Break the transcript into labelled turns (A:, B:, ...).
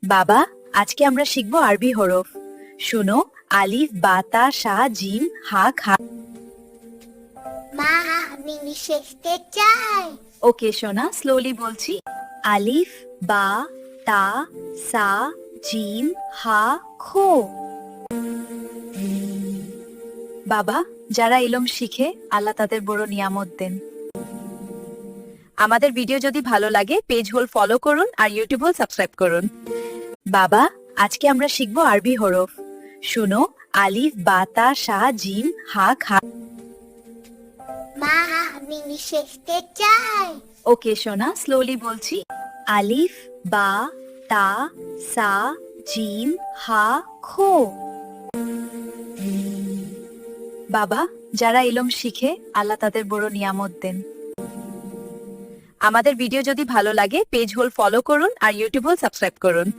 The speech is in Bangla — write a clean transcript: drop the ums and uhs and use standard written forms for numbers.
A: বাবা, আজকে আমরা শিখবো আরবি হরফ। শুনো, আলিফ, বা, তা, সা, জিম, হা, খা।
B: মা আমি শিখতে চাই।
A: ওকে সোনা, স্লোলি বলছি। আলিফ, বা, তা, সা, জিম, হা, খো। বাবা, যারা ইলম শিখে আল্লাহ তাদের বড় নিয়ামত দেন। আমাদের ভিডিও যদি ভালো লাগে পেজ হোল ফলো করুন আর ইউটিউব হোল সাবস্ক্রাইব করুন। বাবা, আজকে আমরা শিখবো আরবি হরফ। শুনো, আলিফ, বা, তা, সা, জিম, হা, খা।
B: মা আমি শিখতে চাই।
A: ওকে সোনা, স্লোলি বলছি। আলিফ, বা, তা, সা, জিম, হা, খো। বাবা, যারা ইলম শিখে আল্লাহ তাদের বড় নিয়ামত দেন। আমাদের ভিডিও যদি ভালো লাগে পেজ হোল ফলো করুন আর ইউটিউব হোল সাবস্ক্রাইব করুন।